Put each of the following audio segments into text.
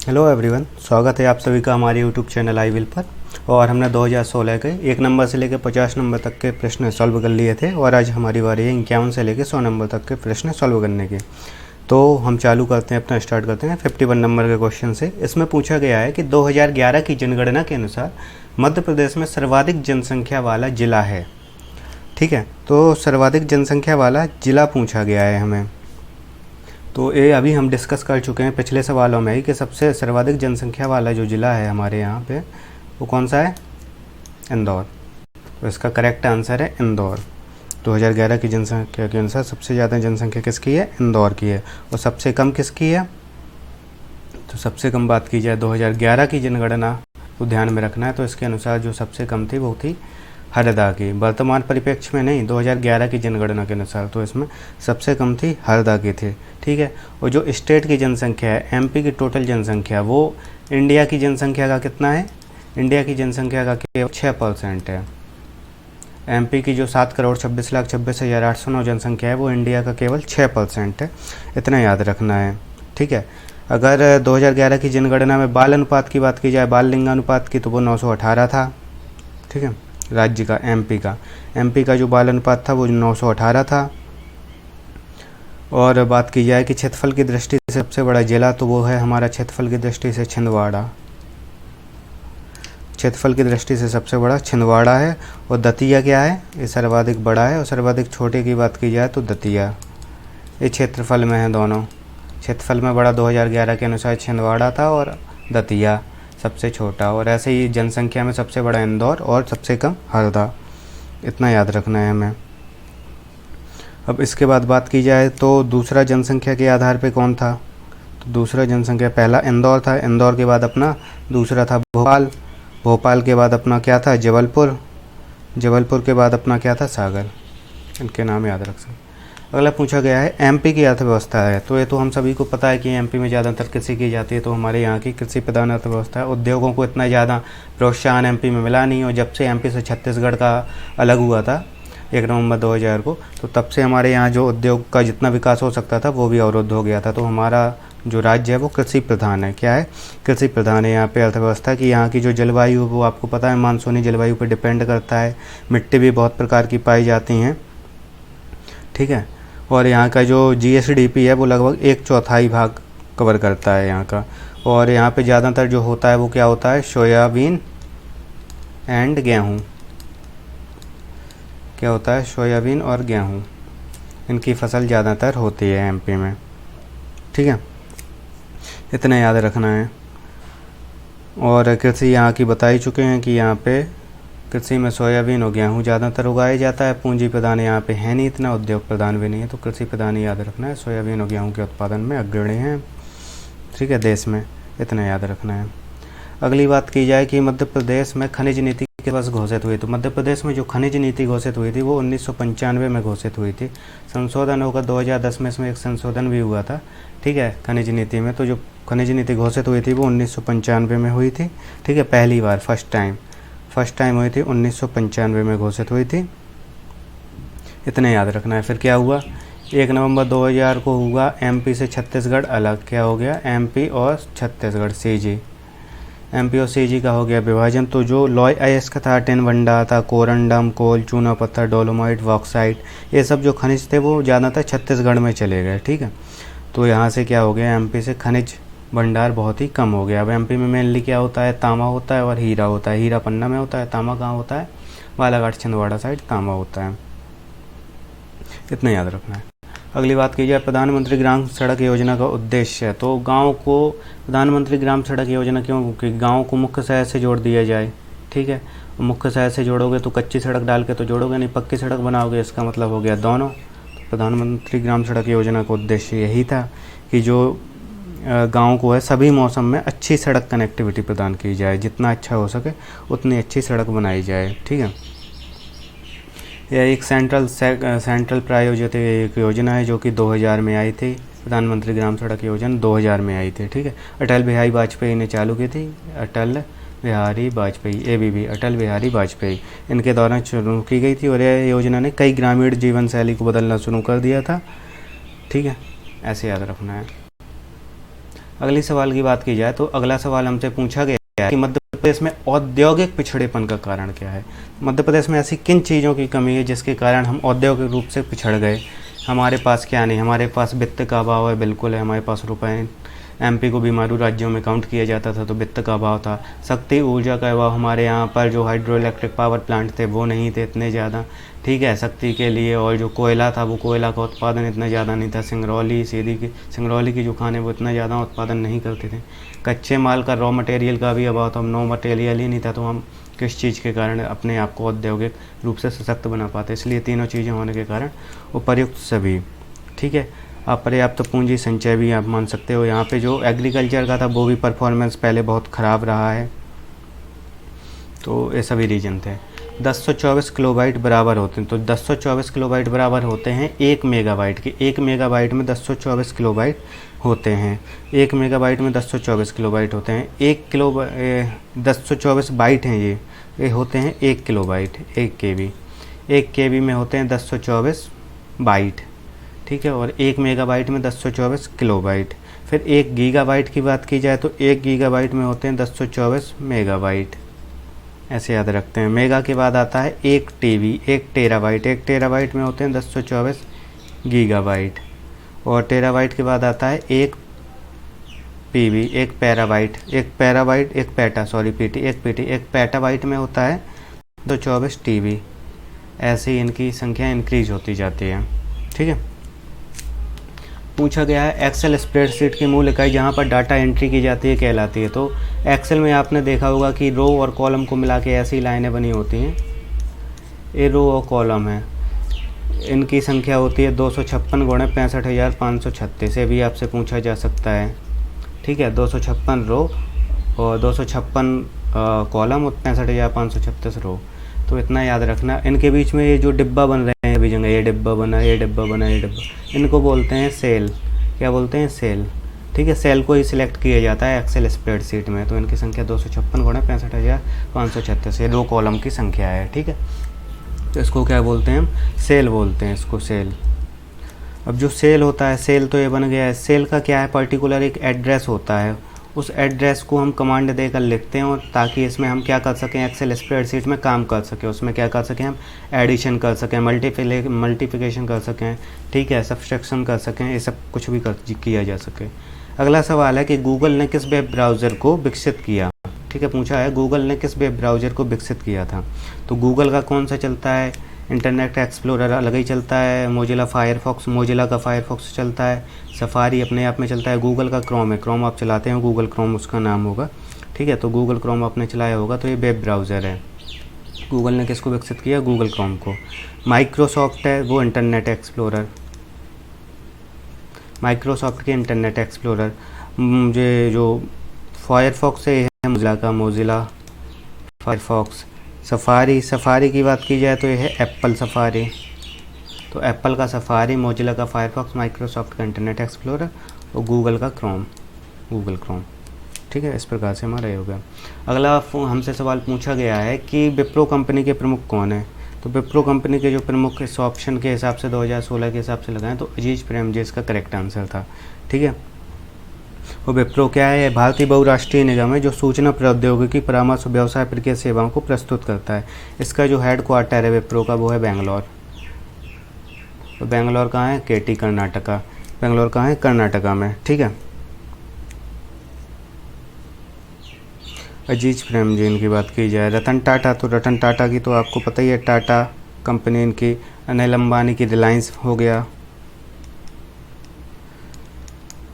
Hello everyone, स्वागत है आप सभी का हमारे यूट्यूब चैनल आई विल पर। और हमने 2016 के 1 नंबर से लेकर 50 नंबर तक के प्रश्न सॉल्व कर लिए थे और आज हमारी बारी है 51 से लेकर 100 नंबर तक के प्रश्न सॉल्व करने के। तो हम चालू करते हैं, अपना स्टार्ट करते हैं 51 नंबर के क्वेश्चन से। इसमें पूछा गया है कि 2011 की जनगणना के अनुसार मध्य प्रदेश में सर्वाधिक जनसंख्या वाला जिला है। ठीक है, तो सर्वाधिक जनसंख्या वाला जिला पूछा गया है हमें। तो ये अभी हम डिस्कस कर चुके हैं पिछले सवालों में ही कि सबसे सर्वाधिक जनसंख्या वाला जो ज़िला है हमारे यहाँ पे वो कौन सा है? इंदौर। तो इसका करेक्ट आंसर है इंदौर। 2011 की जनसंख्या के अनुसार सबसे ज़्यादा जनसंख्या किसकी है? इंदौर की है। और सबसे कम किसकी है? तो सबसे कम बात की जाए 2011 की जनगणना को ध्यान में रखना है, तो इसके अनुसार जो सबसे कम थी वो थी हरदा की। वर्तमान परिप्रेक्ष्य में नहीं, 2011 की जनगणना के अनुसार तो इसमें सबसे कम थी हरदा की थी। ठीक है, और जो स्टेट की जनसंख्या है, एमपी की टोटल जनसंख्या, वो इंडिया की जनसंख्या का कितना है? इंडिया की जनसंख्या का केवल 6% है। एमपी की जो 7,26,26,809 जनसंख्या है वो इंडिया का केवल 6% है। इतना याद रखना है। ठीक है, अगर 2011 की जनगणना में बाल अनुपात की बात की जाए, बाल लिंगानुपात की, तो वो 918 था। ठीक है, राज्य का, एमपी का जो बाल अनुपात था वो 918 था। और बात की जाए कि क्षेत्रफल की दृष्टि से सबसे बड़ा जिला, तो वो है हमारा क्षेत्रफल की दृष्टि से छिंदवाड़ा। क्षेत्रफल की दृष्टि से सबसे बड़ा छिंदवाड़ा है। और दतिया क्या है? ये सर्वाधिक बड़ा है। और सर्वाधिक छोटे की बात की जाए तो दतिया। ये क्षेत्रफल में है दोनों। क्षेत्रफल में बड़ा 2011 के अनुसार छिंदवाड़ा था और दतिया सबसे छोटा। और ऐसे ही जनसंख्या में सबसे बड़ा इंदौर और सबसे कम हरदा। इतना याद रखना है हमें। अब इसके बाद बात की जाए तो दूसरा जनसंख्या के आधार पे कौन था? तो दूसरा जनसंख्या, पहला इंदौर था, इंदौर के बाद अपना दूसरा था भोपाल, भोपाल के बाद अपना क्या था? जबलपुर, जबलपुर के बाद अपना क्या था? सागर। इनके नाम याद रख सकते। अगला पूछा गया है एमपी की अर्थव्यवस्था है। तो ये तो हम सभी को पता है कि एमपी में ज़्यादातर कृषि की जाती है, तो हमारे यहाँ की कृषि प्रधान अर्थव्यवस्था है। उद्योगों को इतना ज़्यादा प्रोत्साहन एमपी में मिला नहीं, और जब से एमपी से छत्तीसगढ़ का अलग हुआ था 1 नवंबर 2000 को, तो तब से हमारे यहाँ जो उद्योग का जितना विकास हो सकता था वो भी अवरुद्ध हो गया था। तो हमारा जो राज्य है वो कृषि प्रधान है। क्या है? कृषि प्रधान है यहाँ पे अर्थव्यवस्था की। यहाँ की जो जलवायु है वो आपको पता है मानसूनी जलवायु पर डिपेंड करता है। मिट्टी भी बहुत प्रकार की पाई जाती हैं। ठीक है, और यहाँ का जो जीएसडीपी है वो लगभग 1/4 भाग कवर करता है यहाँ का। और यहाँ पे ज़्यादातर जो होता है वो क्या होता है? सोयाबीन एंड गेहूँ। क्या होता है? सोयाबीन और गेहूँ, इनकी फसल ज़्यादातर होती है एमपी में। ठीक है, इतना याद रखना है। और कृषि यहाँ की बता ही चुके हैं कि यहाँ पे कृषि में सोयाबीन और गेहूँ ज़्यादातर उगाया जाता है। पूंजी प्रधान यहाँ पे है नहीं इतना, उद्योग प्रधान भी नहीं है, तो कृषि प्रधान ही याद रखना है। सोयाबीन और गेहूँ के उत्पादन में अग्रणी हैं। ठीक है, देश में। इतना याद रखना है। अगली बात की जाए कि मध्य प्रदेश में खनिज नीति के पास घोषित हुई। तो मध्य प्रदेश में जो खनिज नीति घोषित हुई थी वो 1995 में घोषित हुई थी। संशोधन होकर 2010 में इसमें एक संशोधन भी हुआ था। ठीक है, खनिज नीति में। तो जो खनिज नीति घोषित हुई थी वो 1995 में हुई थी। ठीक है, पहली बार, फर्स्ट टाइम हुई थी 1995 में घोषित हुई थी। इतना याद रखना है। फिर क्या हुआ? 1 नवंबर 2000 को हुआ एमपी से छत्तीसगढ़ अलग। क्या हो गया? एमपी और छत्तीसगढ़, सीजी। एमपी और सीजी का हो गया विभाजन। तो जो लॉय अयस्क था, टिनवंडा था, कोरंडम, कोल, चूना पत्थर, डोलोमाइट, बॉक्साइट, ये सब जो खनिज थे वो ज़्यादातर छत्तीसगढ़ में चले गए। ठीक है, तो यहाँ से क्या हो गया? एमपी से खनिज भंडार बहुत ही कम हो गया। अब एमपी में मेनली क्या होता है? तांबा होता है और हीरा होता है। हीरा पन्ना में होता है, तांबा कहाँ होता है? बालाघाट छिंदवाड़ा साइड तांबा होता है। इतना याद रखना है। अगली बात की जाए प्रधानमंत्री ग्राम सड़क योजना का उद्देश्य है। तो गांव को प्रधानमंत्री ग्राम सड़क योजना क्यों? क्योंकि गांव को मुख्य शहर से जोड़ दिया जाए। ठीक है, मुख्य शहर से जोड़ोगे तो कच्ची सड़क डाल के तो जोड़ोगे नहीं, पक्की सड़क बनाओगे, इसका मतलब हो गया दोनों। तो प्रधानमंत्री ग्राम सड़क योजना का उद्देश्य यही था कि जो गाँव को है सभी मौसम में अच्छी सड़क कनेक्टिविटी प्रदान की जाए, जितना अच्छा हो सके उतनी अच्छी सड़क बनाई जाए। ठीक है, यह एक सेंट्रल प्रायोजित एक योजना है जो कि 2000 में आई थी। प्रधानमंत्री ग्राम सड़क योजना 2000 में आई थी। ठीक है, अटल बिहारी वाजपेयी ने चालू की थी। अटल बिहारी वाजपेयी, ABV, अटल बिहारी वाजपेयी, इनके दौरान शुरू की गई थी। और यह योजना ने कई ग्रामीण जीवन शैली को बदलना शुरू कर दिया था। ठीक है, ऐसे याद रखना है। अगली सवाल की बात की जाए तो अगला सवाल हमसे पूछा गया है कि मध्य प्रदेश में औद्योगिक पिछड़ेपन का कारण क्या है। मध्य प्रदेश में ऐसी किन चीज़ों की कमी है जिसके कारण हम औद्योगिक रूप से पिछड़ गए। हमारे पास क्या नहीं, हमारे पास वित्त का अभाव है, बिल्कुल है, हमारे पास रुपए, एमपी को बीमारू राज्यों में काउंट किया जाता था तो वित्त का अभाव था। शक्ति ऊर्जा का अभाव, हमारे यहाँ पर जो हाइड्रो इलेक्ट्रिक पावर प्लांट थे वो नहीं थे इतने ज़्यादा, ठीक है, शक्ति के लिए। और जो कोयला था वो कोयला का उत्पादन इतना ज़्यादा नहीं था। सिंगरौली की जो खाने वो इतना ज़्यादा उत्पादन नहीं करते थे। कच्चे माल का, रॉ मटेरियल का भी अभाव था, रॉ मटेरियल ही नहीं था, तो हम किस चीज़ के कारण अपने आप को औद्योगिक रूप से सशक्त बना पाते। इसलिए तीनों चीज़ें होने के कारण उपर्युक्त सभी, ठीक है। अपर्याप्त पूंजी संचय भी आप मान सकते हो। यहाँ पे जो एग्रीकल्चर का था वो भी परफॉर्मेंस पहले बहुत ख़राब रहा है, तो ये सभी रीजन थे। 1024 किलोबाइट बराबर होते हैं, तो 1024 किलोबाइट बराबर होते हैं 1 मेगाबाइट के। 1 मेगाबाइट में 1024 किलोबाइट होते हैं। 1 मेगाबाइट में 1024 किलोबाइट होते हैं। 1024 बाइट हैं ये होते हैं 1 किलोबाइट, 1 केबी। 1 केबी में होते हैं 1024 बाइट, ठीक है। और 1 मेगाबाइट में 1024 किलोबाइट। फिर 1 गीगाबाइट की बात की जाए तो 1 गीगाबाइट में होते हैं 1024 मेगाबाइट, ऐसे याद रखते हैं। मेगा के बाद आता है 1 टीबी, 1 टेराबाइट। 1 टेराबाइट में होते हैं 1024 गीगाबाइट। और टेराबाइट के बाद आता है 1 PB, 1 petabyte. 1 petabyte, 1 peta, sorry PT, 1 PT. 1 petabyte में होता है 224 टीबी। ऐसे ही इनकी संख्या इंक्रीज होती जाती है, ठीक है। पूछा गया है एक्सेल स्प्रेडशीट की मूल इकाई जहाँ पर डाटा एंट्री की जाती है कहलाती है। तो एक्सेल में आपने देखा होगा कि रो और कॉलम को मिला के ऐसी लाइनें बनी होती हैं, ये रो और कॉलम है। इनकी संख्या होती है 256 गुणे 65,536। ये भी आपसे पूछा जा सकता है, ठीक है। 256 रो और 256 कॉलम और 65,536 रो। तो इतना याद रखना। इनके बीच में ये जो डिब्बा बन रहे हैं अभी जगह, ये डिब्बा बना, ये डिब्बा बना, ये डिब्बा, इनको बोलते हैं सेल। क्या बोलते हैं? सेल, ठीक है। सेल को ही सिलेक्ट किया जाता है एक्सेल स्प्रेडशीट में। तो इनकी संख्या 256 गुणा 65,536, ये 2 कॉलम की संख्या है, ठीक है। तो इसको क्या बोलते हैं? हम सेल बोलते हैं इसको, सेल। अब जो सेल होता है, सेल तो ये बन गया है। सेल का क्या है? पर्टिकुलर एक एड्रेस होता है, उस एड्रेस को हम कमांड देकर लिखते हैं, और ताकि इसमें हम क्या कर सकें, एक्सेल स्प्रेडशीट में काम कर सकें। उसमें क्या कर सकें हम? एडिशन कर सकें, मल्टीप्लिकेशन कर सकें, ठीक है, सब्सट्रैक्शन कर सकें, ये सब कुछ भी किया जा सके। अगला सवाल है कि गूगल ने किस वेब ब्राउज़र को विकसित किया, ठीक है। पूछा है गूगल ने किस वेब ब्राउज़र को विकसित किया था। तो गूगल का कौन सा चलता है? इंटरनेट एक्सप्लोरर अलग ही चलता है। मोजिला फायरफॉक्स, मोजिला का फायरफॉक्स चलता है। सफारी अपने आप में चलता है। गूगल का क्रोम है, क्रोम आप चलाते हैं, गूगल क्रोम उसका नाम होगा, ठीक है। तो गूगल क्रोम आपने चलाया होगा, तो ये वेब ब्राउज़र है। गूगल ने किसको विकसित किया? गूगल क्रोम को। माइक्रोसॉफ्ट है वो इंटरनेट एक्सप्लोरर, माइक्रोसॉफ्ट के इंटरनेट एक्सप्लोरर। मुझे जो फायरफॉक्स है मोजिला का, मोजिला फायरफॉक्स। सफारी की बात की जाए तो यह है एप्पल सफारी। तो एप्पल का सफारी, मोजिला का फायरफॉक्स, माइक्रोसॉफ्ट का इंटरनेट एक्सप्लोरर और गूगल का क्रोम, गूगल क्रोम, ठीक है। इस प्रकार से हमारा ये हो गया। अगला हमसे सवाल पूछा गया है कि विप्रो कंपनी के प्रमुख कौन है। तो विप्रो कंपनी के जो प्रमुख इस ऑप्शन के हिसाब से 2016 के हिसाब से लगाएं तो अजीज प्रेमजी इसका करेक्ट आंसर था, ठीक है। और विप्रो क्या है? भारतीय बहुराष्ट्रीय निगम है जो सूचना प्रौद्योगिकी, परामर्श, व्यवसाय प्रक्रिया सेवाओं को प्रस्तुत करता है। इसका जो हेड क्वार्टर है विप्रो का वो है बेंगलोर। तो बेंगलोर कहाँ है? केटी, कर्नाटका। बेंगलोर कहाँ है? कर्नाटका में, ठीक है। अजीज प्रेमजी इनकी बात की जाए। रतन टाटा, तो रतन टाटा की तो आपको पता ही है, टाटा कंपनी इनकी। अनिल अंबानी की रिलायंस हो गया,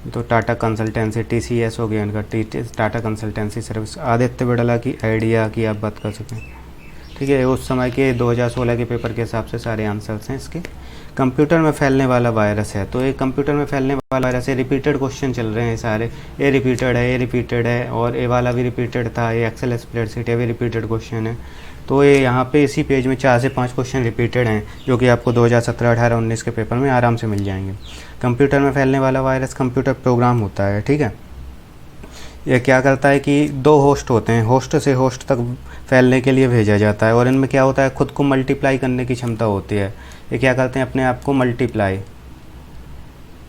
तो टाटा कंसल्टेंसी, TCS हो गया इनका, टाटा कंसल्टेंसी सर्विस। आदित्य बिड़ला की आइडिया की आप बात कर सकें, ठीक है। उस समय के 2016 के पेपर के हिसाब से सारे आंसर्स हैं इसके। कंप्यूटर में फैलने वाला वायरस है, तो ये कंप्यूटर में फैलने वाला वायरस है। रिपीटेड क्वेश्चन चल रहे हैं सारे, ये रिपीटेड है, ये रिपीटेड है, और ये वाला भी रिपीटेड था, ये एक्सेल स्प्रेडशीट है, भी रिपीटेड क्वेश्चन है। तो ये यहाँ पे इसी पेज में 4 से 5 क्वेश्चन रिपीटेड हैं, जो कि आपको 2017, 18, 19 के पेपर में आराम से मिल जाएंगे। कंप्यूटर में फैलने वाला वायरस कंप्यूटर प्रोग्राम होता है, ठीक है। यह क्या करता है कि 2 होस्ट होते हैं, होस्ट से होस्ट तक फैलने के लिए भेजा जाता है, और इनमें क्या होता है, खुद को मल्टीप्लाई करने की क्षमता होती है। ये क्या करते हैं? अपने आप को मल्टीप्लाई,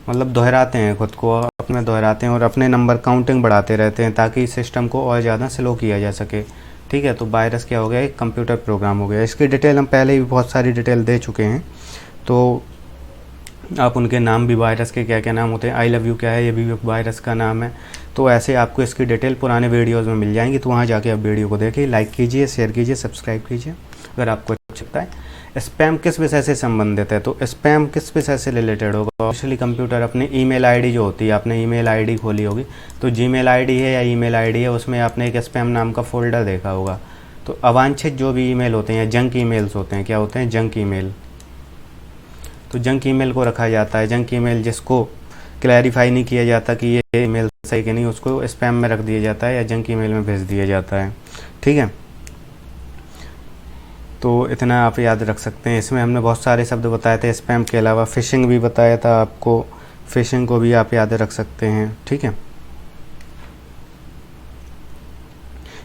मतलब दोहराते हैं खुद को, में दोहराते हैं और अपने नंबर काउंटिंग बढ़ाते रहते हैं ताकि सिस्टम को और ज़्यादा स्लो किया जा सके। ठीक है, तो वायरस क्या हो गया, एक कंप्यूटर प्रोग्राम हो गया। इसकी डिटेल हम पहले भी बहुत सारी डिटेल दे चुके हैं, तो आप उनके नाम भी, वायरस के क्या क्या नाम होते हैं, आई लव यू क्या है, ये भी वायरस का नाम है। तो ऐसे आपको इसकी डिटेल पुराने वीडियोज़ में मिल जाएंगी, तो वहाँ जाके आप वीडियो को देखिए, लाइक कीजिए, शेयर कीजिए, सब्सक्राइब कीजिए अगर आपको अच्छा लगता है। स्पैम किस विषय से संबंधित है, तो स्पैम किस विषय से रिलेटेड होगा, ऑब्वियसली कंप्यूटर अपनी ईमेल आईडी जो होती है, आपने ईमेल आईडी खोली होगी, तो जीमेल आईडी है या ईमेल आईडी है, उसमें आपने एक स्पैम नाम का फोल्डर देखा होगा। तो अवांछित जो भी ईमेल होते हैं, जंक ईमेल्स होते हैं, क्या होते हैं, जंक ईमेल। तो जंक ईमेल को रखा जाता है, जंक ईमेल जिसको क्लैरिफाई नहीं किया जाता कि ये ईमेल सही कि नहीं, उसको स्पैम में रख दिया जाता है या जंक ईमेल में भेज दिया जाता है। ठीक है, तो इतना आप याद रख सकते हैं। इसमें हमने बहुत सारे शब्द बताए थे, स्पैम के अलावा फिशिंग भी बताया था आपको, फिशिंग को भी आप याद रख सकते हैं। ठीक है,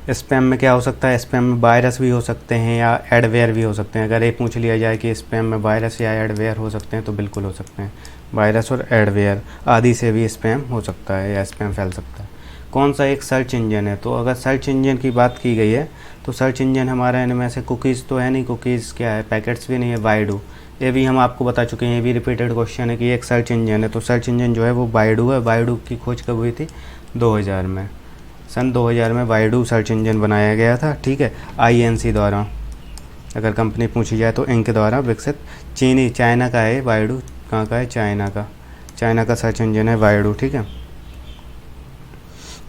स्पैम में क्या हो सकता है, स्पैम में वायरस भी हो सकते हैं या एडवेयर भी हो सकते हैं। अगर ये पूछ लिया जाए कि स्पैम में वायरस या एडवेयर हो सकते हैं, तो बिल्कुल हो सकते हैं। वायरस और एडवेयर आदि से भी स्पैम हो सकता है या स्पैम फैल सकता है। कौन सा एक सर्च इंजन है, तो अगर सर्च इंजन की बात की गई है तो सर्च इंजन हमारा इनमें से कुकीज़ तो है नहीं, कुकीज़ क्या है, पैकेट्स भी नहीं है, बाइडू। ये भी हम आपको बता चुके हैं, ये भी रिपीटेड क्वेश्चन है कि एक सर्च इंजन है, तो सर्च इंजन जो है वो बाइडू है। बाइडू की खोज कब हुई थी, 2000 में, सन 2000 में बाइडू सर्च इंजन बनाया गया था। ठीक है, INC द्वारा, अगर कंपनी पूछी जाए तो इनके द्वारा विकसित, चीनी, चाइना का है बाइडू, कहाँ का है, चाइना का सर्च इंजन है बाइडू। ठीक है,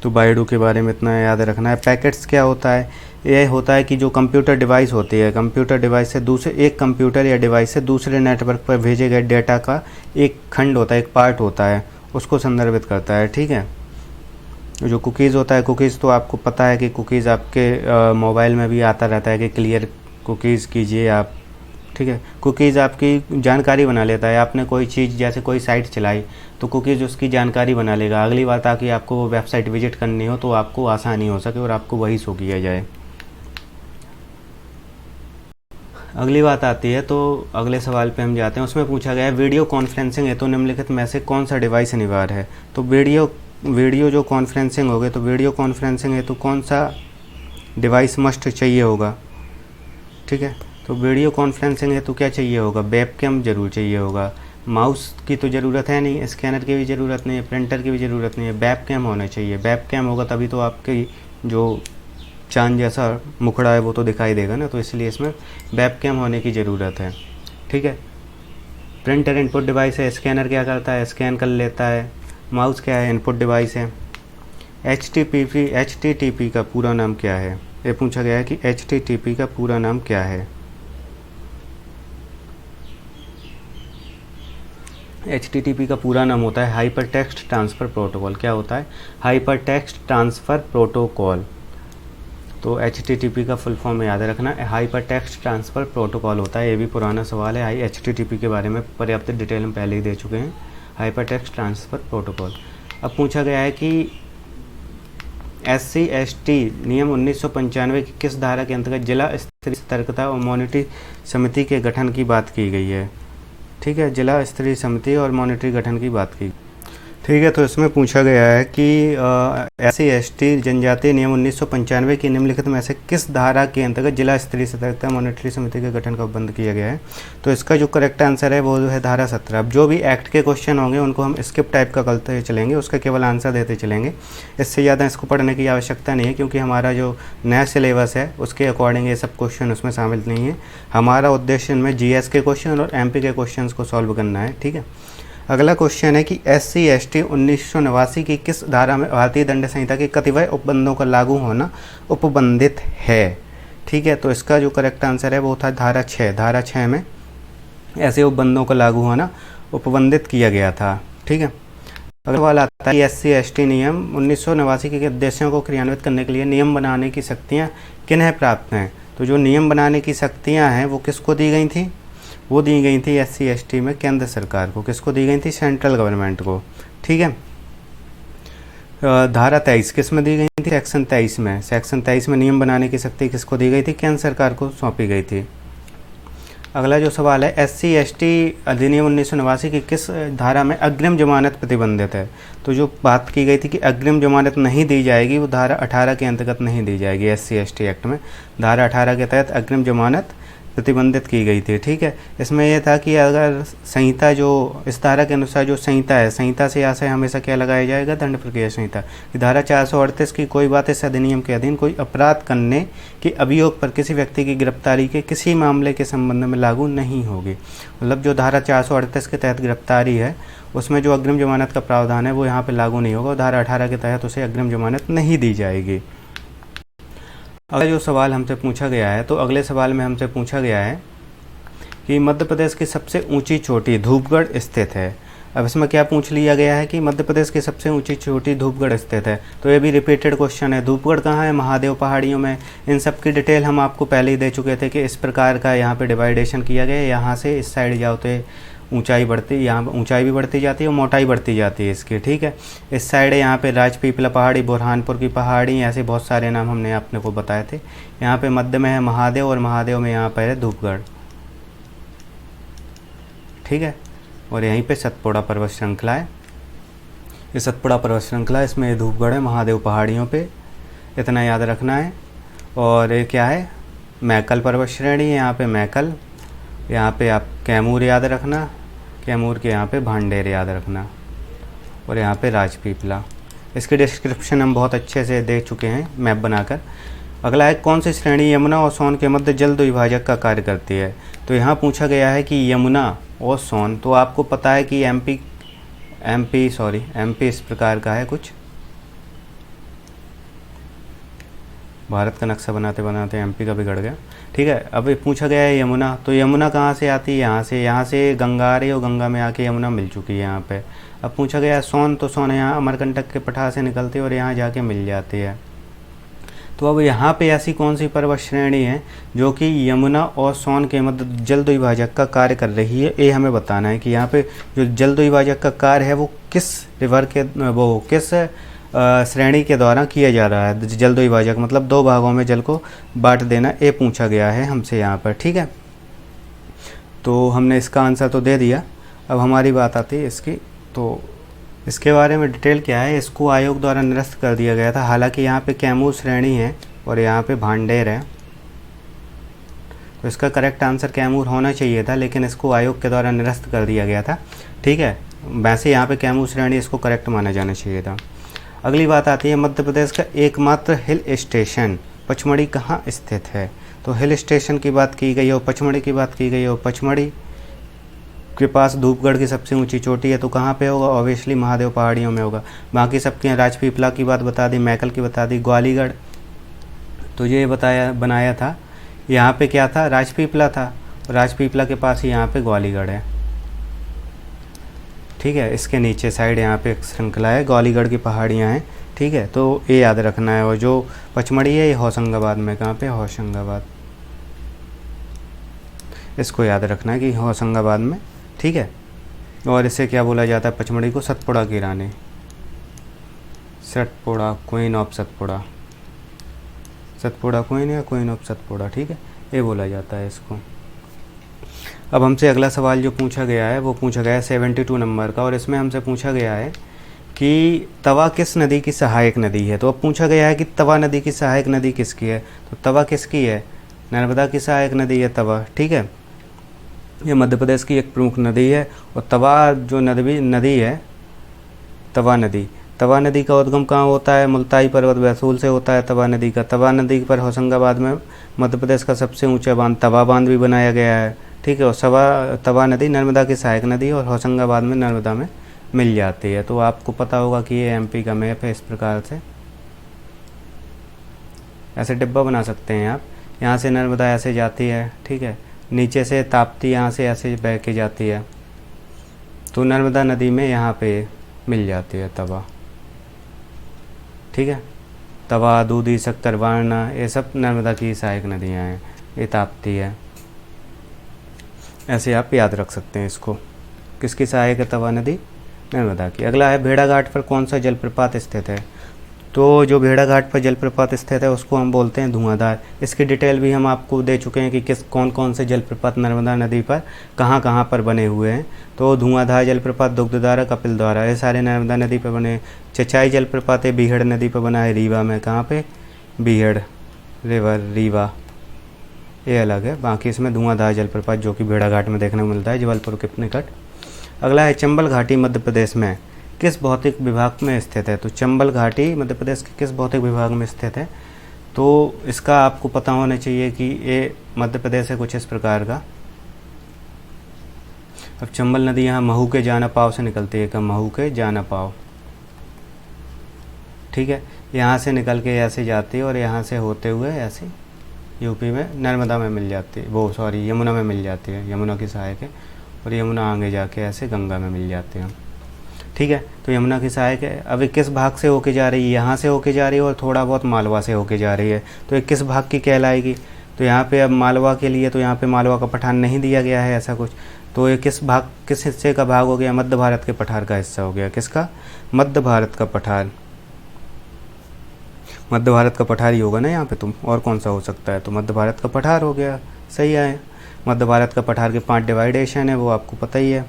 तो बाइडू के बारे में इतना याद रखना है। पैकेट्स क्या होता है, यह होता है कि जो कंप्यूटर डिवाइस होती है, कंप्यूटर डिवाइस से दूसरे, एक कंप्यूटर या डिवाइस से दूसरे नेटवर्क पर भेजे गए डेटा का एक खंड होता है, एक पार्ट होता है, उसको संदर्भित करता है। ठीक है, जो कुकीज़ होता है, कुकीज़ तो आपको पता है कि कुकीज़ आपके मोबाइल में भी आता रहता है कि क्लियर कुकीज़ कीजिए आप। ठीक है, कुकीज़ आपकी जानकारी बना लेता है। आपने कोई चीज़, जैसे कोई साइट चलाई, तो कुकीज़ उसकी जानकारी बना लेगा अगली बार, ताकि आपको वो वेबसाइट विजिट करनी हो तो आपको आसानी हो सके और आपको वही शो किया जाए। अगली बात आती है, तो अगले सवाल पे हम जाते हैं। उसमें पूछा गया है वीडियो कॉन्फ्रेंसिंग हेतु निम्नलिखित में से कौन सा डिवाइस अनिवार्य है। तो वीडियो जो कॉन्फ्रेंसिंग होगी, तो वीडियो कॉन्फ्रेंसिंग हेतु कौन सा डिवाइस मस्ट चाहिए होगा। ठीक है, तो वीडियो कॉन्फ्रेंसिंग हेतु क्या चाहिए होगा, वेबकैम जरूर चाहिए होगा। माउस की तो ज़रूरत है नहीं, स्कैनर की भी ज़रूरत नहीं है, प्रिंटर की भी ज़रूरत नहीं है, वेबकैम होना चाहिए। वेबकैम होगा तभी तो आपकी जो चांद जैसा मुखड़ा है वो तो दिखाई देगा ना, तो इसलिए इसमें वेबकैम होने की ज़रूरत है। ठीक है, प्रिंटर इनपुट डिवाइस है, स्कैनर क्या करता है, स्कैन कर लेता है। माउस क्या है, इनपुट डिवाइस है। HTTP का पूरा नाम क्या है, ये पूछा गया है कि HTTP का पूरा नाम क्या है। HTTP का पूरा नाम होता है हाइपर टेक्स्ट ट्रांसफ़र प्रोटोकॉल। क्या होता है, हाइपर टेक्स्ट ट्रांसफ़र प्रोटोकॉल। तो HTTP का फुल फॉर्म याद रखना, हाइपर टेक्स्ट ट्रांसफ़र प्रोटोकॉल होता है। ये भी पुराना सवाल है, HTTP के बारे में पर्याप्त डिटेल हम पहले ही दे चुके हैं, हाइपर टेक्स्ट ट्रांसफ़र प्रोटोकॉल। अब पूछा गया है कि SC/ST नियम 1995 की किस धारा के अंतर्गत जिला स्तरीय सतर्कता और मॉनिटरी समिति के गठन की बात की गई है। ठीक है, जिला स्तरीय समिति और मॉनिटरी गठन की बात की। ठीक है, तो इसमें पूछा गया है कि SC/ST जनजातीय नियम 1995 की निम्नलिखित में से किस धारा के अंतर्गत जिला स्तरीय सतर्कता मॉनिटरी समिति के गठन का बंद किया गया है। तो इसका जो करेक्ट आंसर है वो है धारा 17। अब जो भी एक्ट के क्वेश्चन होंगे उनको हम स्किप टाइप का करते चलेंगे, उसका केवल आंसर देते चलेंगे। इससे ज़्यादा इसको पढ़ने की आवश्यकता नहीं है, क्योंकि हमारा जो नया सिलेबस है उसके अकॉर्डिंग ये सब क्वेश्चन उसमें शामिल नहीं है। हमारा उद्देश्य इनमें GS के क्वेश्चन और MP के क्वेश्चन को सॉल्व करना है। ठीक है, अगला क्वेश्चन है कि SC/ST 1989 की किस धारा में भारतीय दंड संहिता के कतिपय उपबंधों का लागू होना उपबंधित है। ठीक है, तो इसका जो करेक्ट आंसर है वो था धारा 6। धारा 6 में ऐसे उपबंधों का लागू होना उपबंधित किया गया था। ठीक है, अगला सवाल आता है कि SC/ST नियम 1989 के उद्देश्यों को क्रियान्वित करने के लिए नियम बनाने की शक्तियाँ किन्हें प्राप्त हैं। तो जो नियम बनाने की शक्तियाँ हैं वो किसको दी गई थी, वो दी गई थी SC/ST में केंद्र सरकार को। किसको दी गई थी, सेंट्रल गवर्नमेंट को। ठीक है, धारा 23 किस में दी गई थी, सेक्शन 23 में। सेक्शन 23 में नियम बनाने की शक्ति किसको दी गई थी, केंद्र सरकार को सौंपी गई थी। अगला जो सवाल है, SC/ST अधिनियम 1989 की किस धारा में अग्रिम जमानत प्रतिबंधित है? तो जो बात की गई थी कि अग्रिम जमानत नहीं दी जाएगी, वो धारा 18 के अंतर्गत नहीं दी जाएगी। SC/ST एक्ट में धारा 18 के तहत अग्रिम जमानत प्रतिबंधित की गई थी। ठीक है, इसमें यह था कि अगर संहिता जो इस धारा के अनुसार जो संहिता है, संहिता से आशय हमेशा क्या लगाया जाएगा? दंड प्रक्रिया संहिता। धारा 438 की कोई बात इस अधिनियम के अधीन कोई अपराध करने के अभियोग पर किसी व्यक्ति की गिरफ्तारी के किसी मामले के संबंध में लागू नहीं होगी। मतलब जो धारा 438 के तहत गिरफ्तारी है, उसमें जो अग्रिम जमानत का प्रावधान है वो यहाँ पर लागू नहीं होगा। धारा 18 के तहत उसे अग्रिम जमानत नहीं दी जाएगी। अगला जो सवाल हमसे पूछा गया है, तो अगले सवाल में हमसे पूछा गया है कि मध्य प्रदेश की सबसे ऊंची चोटी धूपगढ़ स्थित है। अब इसमें क्या पूछ लिया गया है कि मध्य प्रदेश की सबसे ऊंची चोटी धूपगढ़ स्थित है। तो ये भी रिपीटेड क्वेश्चन है। धूपगढ़ कहाँ है? महादेव पहाड़ियों में। इन सब की डिटेल हम आपको पहले ही दे चुके थे कि इस प्रकार का यहाँ पे डिवाइडेशन किया गया है। यहाँ से इस साइड जाओ तो ऊंचाई बढ़ती, यहाँ ऊंचाई भी बढ़ती जाती है और मोटाई बढ़ती जाती है इसकी। ठीक है, इस साइड है यहाँ पे राजपीपला पहाड़ी, बुरहानपुर की पहाड़ी, ऐसे बहुत सारे नाम हमने आपने को बताए थे। यहाँ पे मध्य में है महादेव और महादेव में यहाँ पर है धूपगढ़। ठीक है, और यहीं पे सतपुड़ा पर्वत श्रृंखला है। ये सतपुड़ा पर्वत श्रृंखला, इसमें धूपगढ़ है महादेव पहाड़ियों पे, इतना याद रखना है। और ये क्या है? मैकल पर्वत श्रेणी है, यहाँ पे मैकल। यहाँ पे आप कैमूर याद रखना, कैमूर के यहाँ पे भांडेर याद रखना, और यहाँ पे राजपीपला। इसके डिस्क्रिप्शन हम बहुत अच्छे से दे चुके हैं मैप बनाकर। अगला है, कौन सी श्रेणी यमुना और सोन के मध्य जल द्विभाजक का कार्य करती है? तो यहाँ पूछा गया है कि यमुना और सोन, तो आपको पता है कि एमपी इस प्रकार का है कुछ। भारत का नक्शा बनाते बनाते एमपी का बिगड़ गया। ठीक है, अब पूछा गया है यमुना, तो यमुना कहाँ से आती है? यहाँ से गंगा आ रही है और गंगा में आके यमुना मिल चुकी है यहाँ पे। अब पूछा गया है सोन, तो सोन यहाँ अमरकंटक के पठार से निकलती है और यहाँ जाके मिल जाती है। तो अब यहाँ पे ऐसी कौन सी पर्वत श्रेणी है जो कि यमुना और सोन के मध्य जल द्विभाजक का कार्य कर रही है? ये हमें बताना है कि यहाँ पे जो जल द्विभाजक का कार्य है वो किस रिवर के, वो किस श्रेणी के द्वारा किया जा रहा है। जल द्विभाजक मतलब दो भागों में जल को बांट देना, ये पूछा गया है हमसे यहाँ पर। ठीक है, तो हमने इसका आंसर तो दे दिया। अब हमारी बात आती है इसकी, तो इसके बारे में डिटेल क्या है? इसको आयोग द्वारा निरस्त कर दिया गया था। हालांकि यहाँ पे कैमूर श्रेणी है और यहाँ पे भांडेर है, तो इसका करेक्ट आंसर कैमूर होना चाहिए था, लेकिन इसको आयोग के द्वारा निरस्त कर दिया गया था। ठीक है, वैसे यहाँ पे कैमूर श्रेणी इसको करेक्ट माना जाना चाहिए था। अगली बात आती है, मध्य प्रदेश का एकमात्र हिल स्टेशन पचमढ़ी कहाँ स्थित है? तो हिल स्टेशन की बात की गई हो, पचमढ़ी की बात की गई हो। पचमढ़ी के पास धूपगढ़ की सबसे ऊंची चोटी है, तो कहाँ पे होगा? ऑब्वियसली महादेव पहाड़ियों में होगा। बाकी सबके राजपीपला की बात बता दी, मैकल की बता दी, ग्वालीगढ़ तो ये बनाया था। यहाँ पे क्या था? राजपीपला था, राजपीपला के पास ही यहाँ पे ग्वालीगढ़ है। ठीक है, इसके नीचे साइड यहाँ पे एक श्रृंखला है, ग्वालीगढ़ की पहाड़ियाँ हैं। ठीक है, तो ये याद रखना है। और जो पचमढ़ी है ये होशंगाबाद में, कहाँ पे? होशंगाबाद, इसको याद रखना है कि होशंगाबाद में। ठीक है, और इसे क्या बोला जाता है? पचमढ़ी को सतपुड़ा की रानी, Satpura, queen of Satpura, Satpura queen या क्वीन ऑफ सतपुड़ा। ठीक है, ये बोला जाता है इसको। अब हमसे अगला सवाल जो पूछा गया है वो पूछा गया है 72 नंबर का, और इसमें हमसे पूछा गया है कि तवा किस नदी की सहायक नदी है? तो अब पूछा गया है कि तवा नदी की सहायक नदी किसकी है? तो तवा किसकी है? नर्मदा की सहायक नदी है तवा। ठीक है, ये मध्य प्रदेश की एक प्रमुख नदी है। और तवा जो नदी है, तवा नदी का उद्गम कहाँ होता है? मुल्ताई पर्वत बैतूल से होता है तवा नदी का। तवा नदी पर होशंगाबाद में मध्य प्रदेश का सबसे ऊंचा बांध तवा बांध भी बनाया गया है। ठीक है, और तवा नदी नर्मदा की सहायक नदी और होशंगाबाद में नर्मदा में मिल जाती है। तो आपको पता होगा कि ये एमपी का मैप है। इस प्रकार से ऐसे डिब्बा बना सकते हैं आप। यहाँ से नर्मदा ऐसे जाती है, ठीक है, नीचे से ताप्ती यहाँ से ऐसे बह के जाती है, तो नर्मदा नदी में यहाँ पे मिल जाती है तवा। ठीक है, तवा, दूधी, सक्करवाना, ये सब नर्मदा की सहायक नदियाँ हैं। ये ताप्ती है, ऐसे आप याद रख सकते हैं इसको। किसकी सहायक है? तवा नदी, नर्मदा की। अगला है, भेड़ाघाट पर कौन सा जलप्रपात स्थित है? तो जो भेड़ाघाट पर जलप्रपात स्थित है उसको हम बोलते हैं धुआंधार। इसकी डिटेल भी हम आपको दे चुके हैं कि किस कौन कौन से जलप्रपात नर्मदा नदी पर कहाँ कहाँ पर बने हुए हैं। तो धुआंधार जलप्रपात, दुग्धधारा, कपिलधारा, ये सारे नर्मदा नदी पर बने। चचाई जलप्रपात है बीहड़ नदी पर बना है, रीवा में। कहाँ पे? बीहड़ रिवर, रीवा, ये अलग है। बाकी इसमें धुआंधार जलप्रपात जो कि भेड़ाघाट में देखने को मिलता है, जबलपुर के निकट। अगला है चंबल घाटी मध्य प्रदेश में किस भौतिक विभाग में स्थित है? तो चंबल घाटी मध्य प्रदेश के किस भौतिक विभाग में स्थित है? तो इसका आपको पता होना चाहिए कि ये मध्य प्रदेश है कुछ इस प्रकार का। अब चंबल नदी यहाँ महू के जाना पाव से निकलती है। महू के जाना पाव, ठीक है। यहाँ से निकल के ऐसे जाती है और यहाँ से होते हुए ऐसे यूपी में नर्मदा में मिल जाती है, वो सॉरी यमुना में मिल जाती है, यमुना की सहायक है। और यमुना आगे जाके ऐसे गंगा में मिल जाते हैं, ठीक है। तो यमुना की सहायक है। अब ये किस भाग से होके जा रही है? यहाँ से होके जा रही है और थोड़ा बहुत मालवा से होके जा रही है। तो ये किस भाग की कहलाएगी? तो यहाँ पे अब मालवा के लिए तो यहाँ पे मालवा का पठार नहीं दिया गया है ऐसा कुछ। तो ये किस हिस्से का भाग हो गया? मध्य भारत के पठार का हिस्सा हो गया। किसका? मध्य भारत का पठार। मध्य भारत का पठार ही होगा ना यहाँ पे, तुम और कौन सा हो सकता है? तो मध्य भारत का पठार हो गया, सही है। मध्य भारत का पठार के 5 डिवाइडेशन है, वो आपको पता ही है।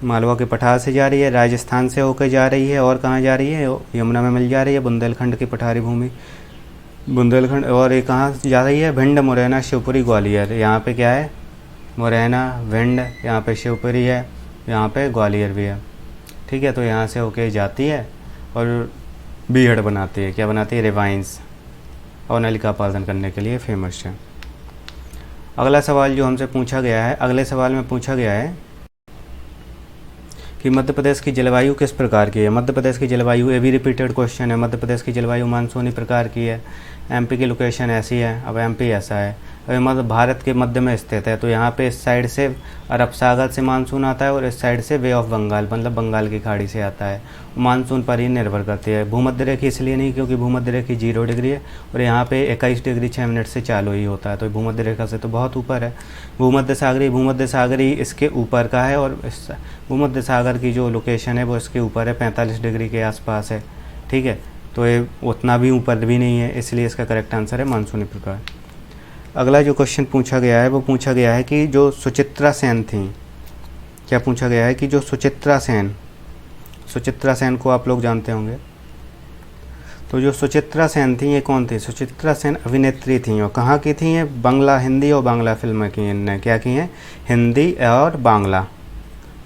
मालवा के पठार से जा रही है, राजस्थान से होकर जा रही है, और कहाँ जा रही है? यमुना में मिल जा रही है, बुंदेलखंड की पठारी भूमि, बुंदेलखंड। और ये कहाँ जा रही है? भिंड, मुरैना, शिवपुरी, ग्वालियर। यहाँ पे क्या है? मुरैना, भिंड, यहाँ पे शिवपुरी है, यहाँ पे ग्वालियर भी है, ठीक है। तो यहाँ से होके जाती है और बीहड़ बनाती है। क्या बनाती है? रिवाइंस, और नलिका पालन करने के लिए फेमस है। अगला सवाल जो हमसे पूछा गया है, अगले सवाल में पूछा गया है कि मध्य प्रदेश की जलवायु किस प्रकार की है? मध्य प्रदेश की जलवायु, ये भी रिपीटेड क्वेश्चन है। मध्य प्रदेश की जलवायु मानसूनी प्रकार की है। एमपी की लोकेशन ऐसी है। अब एमपी ऐसा है, अब मध्य भारत के मध्य में स्थित है। तो यहाँ पे इस साइड से अरब सागर से मानसून आता है और इस साइड से वे ऑफ बंगाल, मतलब बंगाल की खाड़ी से आता है। मानसून पर ही निर्भर करती है। भूमध्य रेखी इसलिए नहीं क्योंकि भूमध्य रेखी 0 डिग्री है और यहाँ पे 21 डिग्री 6 मिनट से चालू ही होता है। तो भूमध्य रेखा से तो बहुत ऊपर है। भूमध्य सागरी इसके ऊपर का है और भूमध्य सागर की जो लोकेशन है वो इसके ऊपर है, 45 डिग्री के आसपास है, ठीक है। तो ये उतना भी ऊपर भी नहीं है, इसलिए इसका करेक्ट आंसर है मानसूनी प्रकार। अगला जो क्वेश्चन पूछा गया है वो पूछा गया है कि जो सुचित्रा सेन थी, क्या पूछा गया है कि जो सुचित्रा सेन को आप लोग जानते होंगे। तो जो सुचित्रा सेन थी ये कौन थी? सुचित्रा सेन अभिनेत्री थी और कहाँ की थी? ये बांग्ला, हिंदी और बांग्ला फिल्म की इनने क्या की हैं? हिंदी और बांग्ला।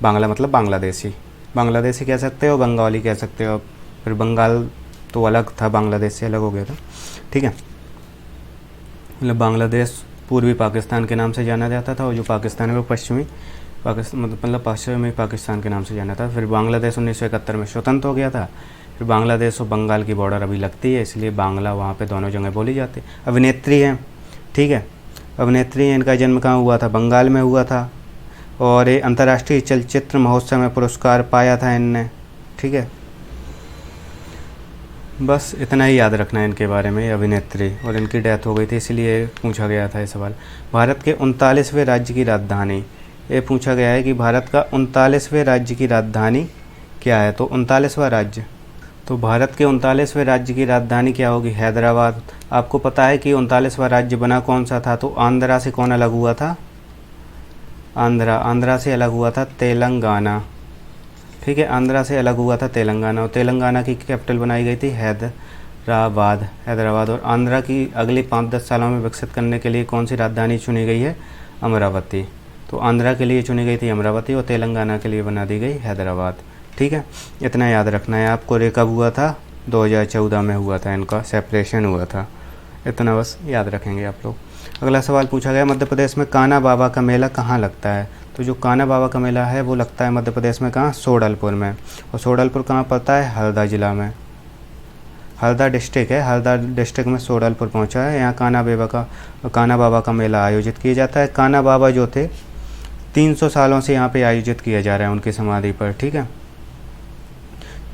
बांग्ला मतलब बांग्लादेशी कह सकते हो, बंगाली कह सकते हो। फिर बंगाल तो अलग था, बांग्लादेश से अलग हो गया था, ठीक है। मतलब बांग्लादेश पूर्वी पाकिस्तान के नाम से जाना जाता था और जो पाकिस्तान है पश्चिमी पाकिस्तान के नाम से जाना था। फिर बांग्लादेश 1971 में स्वतंत्र हो गया था। फिर बांग्लादेश और बंगाल की बॉर्डर अभी लगती है, इसलिए बांग्ला वहाँ पे दोनों जगह बोली जाती है। अभिनेत्री हैं, ठीक है, अभिनेत्री हैं। इनका जन्म कहाँ हुआ था? बंगाल में हुआ था और ये अंतर्राष्ट्रीय चलचित्र महोत्सव में पुरस्कार पाया था इनने, ठीक है। बस इतना ही याद रखना है इनके बारे में, अभिनेत्री, और इनकी डेथ हो गई थी इसलिए पूछा गया था ये सवाल। भारत के 39वें राज्य की राजधानी, ये पूछा गया है कि भारत का 39वें राज्य की राजधानी क्या है? तो 39वां राज्य, तो भारत के 39वें राज्य की राजधानी क्या होगी? हैदराबाद। आपको पता है कि 39वां राज्य बना कौन सा था? तो आंध्रा से कौन अलग हुआ था? आंध्रा से अलग हुआ था तेलंगाना, ठीक है। आंध्रा से अलग हुआ था तेलंगाना और तेलंगाना की कैपिटल बनाई गई थी हैदराबाद। और आंध्रा की अगले 5-10 सालों में विकसित करने के लिए कौन सी राजधानी चुनी गई है? अमरावती। तो आंध्रा के लिए चुनी गई थी अमरावती और तेलंगाना के लिए बना दी गई हैदराबाद, ठीक है। इतना याद रखना है आपको। ये कब हुआ था? 2014 में हुआ था, इनका सेपरेशन हुआ था। इतना बस याद रखेंगे आप लोग। अगला सवाल पूछा गया, मध्य प्रदेश में कान्हा बाबा का मेला कहाँ लगता है? तो जो कान्हा बाबा का मेला है वो लगता है मध्य प्रदेश में कहाँ? सोडलपुर में। और सोडलपुर कहाँ पड़ता है? हरदा जिला में, हरदा डिस्ट्रिक्ट है। हरदा डिस्ट्रिक्ट में सोडलपुर पहुँचा है। यहाँ कान्हा बाबा का मेला आयोजित किया जाता है। कान्हा बाबा जो थे 300 सालों से यहाँ पे आयोजित किया जा रहा है उनकी समाधि पर, ठीक है।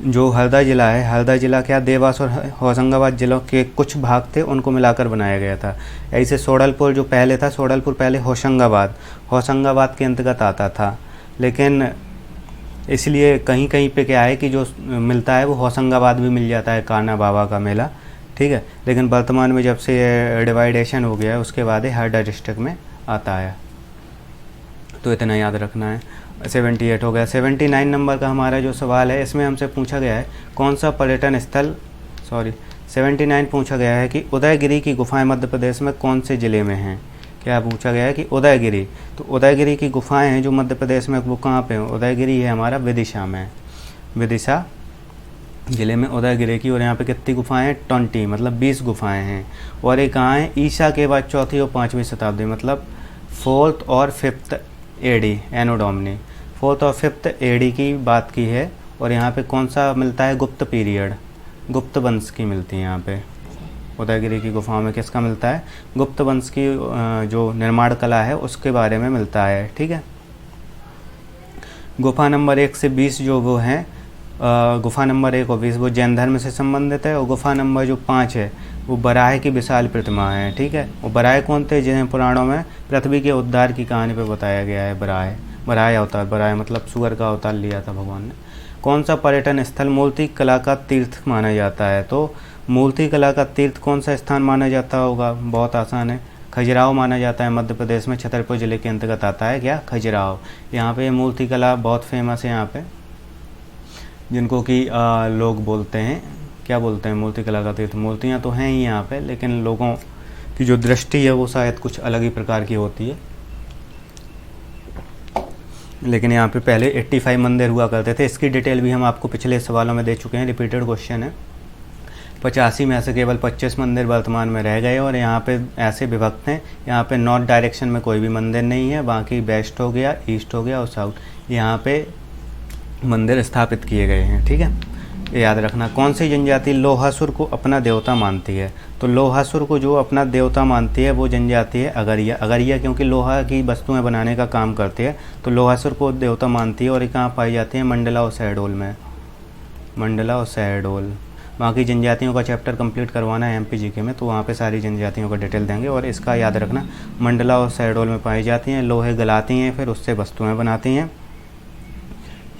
जो हरदा ज़िला है, हरदा ज़िला क्या देवास और होशंगाबाद ज़िलों के कुछ भाग थे उनको मिलाकर बनाया गया था। ऐसे सोडलपुर जो पहले था, सोडलपुर पहले होशंगाबाद के अंतर्गत आता था, लेकिन इसलिए कहीं कहीं पे क्या है कि जो मिलता है वो होशंगाबाद भी मिल जाता है कान्हा बाबा का मेला, ठीक है। लेकिन वर्तमान में जब से ये डिवाइडेशन हो गया है उसके बाद ही हर डिस्ट्रिक्ट में आता है, तो इतना याद रखना है। 78 हो गया। 79 नंबर का हमारा जो सवाल है इसमें हमसे पूछा गया है कौन सा पर्यटन स्थल 79 पूछा गया है कि उदयगिरी की गुफाएं मध्य प्रदेश में कौन से ज़िले में हैं। क्या पूछा गया है कि उदयगिरी, तो उदयगिरी की गुफाएं हैं जो मध्य प्रदेश में, वो कहाँ पे हैं? उदयगिरी है हमारा विदिशा में, विदिशा ज़िले में उदयगिरी की। और यहाँ पे कितनी गुफाएं हैं? 20, मतलब 20 गुफाएं हैं। और ये कहाँ हैं? ईसा के बाद 4वीं और 5वीं शताब्दी, मतलब 4th और 5th AD एनो डोमिनी, 4th और 5th AD की बात की है। और यहाँ पे कौन सा मिलता है? गुप्त पीरियड, गुप्त वंश की मिलती है यहाँ पे। उदयगिरी की गुफाओं में किसका मिलता है? गुप्त वंश की जो निर्माण कला है उसके बारे में मिलता है, ठीक है। गुफा नंबर 1 से 20 जो वो हैं, गुफा नंबर 1 और 20 वो जैन धर्म से संबंधित है। और गुफा नंबर जो 5 है वो बराह की विशाल प्रतिमा है, ठीक है। और बराह कौन थे? जिन्हें पुराणों में पृथ्वी के उद्धार की कहानी पे बताया गया है। बराह अवतार, बराह मतलब सुअर का अवतार लिया था भगवान ने। कौन सा पर्यटन स्थल मूर्ति कला का तीर्थ माना जाता है? तो मूर्ति कला का तीर्थ कौन सा स्थान माना जाता होगा? बहुत आसान है, खजुराहो माना जाता है। मध्य प्रदेश में छतरपुर ज़िले के अंतर्गत आता है क्या? खजुराहो। यहाँ पे मूर्ति कला बहुत फेमस है यहाँ पे, जिनको कि लोग बोलते हैं, क्या बोलते हैं? मूर्ति कला का तीर्थ। मूर्तियाँ तो हैं ही यहाँ पे, लेकिन लोगों की जो दृष्टि है वो शायद कुछ अलग ही प्रकार की होती है। लेकिन यहाँ पे पहले 85 मंदिर हुआ करते थे। इसकी डिटेल भी हम आपको पिछले सवालों में दे चुके हैं, रिपीटेड क्वेश्चन है। 85 में से केवल 25 मंदिर वर्तमान में रह गए और यहाँ पे ऐसे विभक्त हैं। यहाँ पे नॉर्थ डायरेक्शन में कोई भी मंदिर नहीं है, बाकी वेस्ट हो गया, ईस्ट हो गया और साउथ, यहाँ पे मंदिर स्थापित किए गए हैं, ठीक है। ये याद रखना। कौन सी जनजाति लोहासुर को अपना देवता मानती है? तो लोहासुर को जो अपना देवता मानती है वो जनजाति है अगरिया। अगरिया क्योंकि लोहा की वस्तुएं बनाने का काम करती है, तो लोहासुर को देवता मानती है। और ये कहाँ पाई जाती है? मंडला और शहडोल में, मंडला और शहडोल। बाकी जनजातियों का चैप्टर कंप्लीट करवाना है MPGK में, तो वहाँ पे सारी जनजातियों का डिटेल देंगे। और इसका याद रखना, मंडला और शहडोल में पाई जाती हैं, लोहे गलाती हैं, फिर उससे वस्तुएँ बनाती हैं,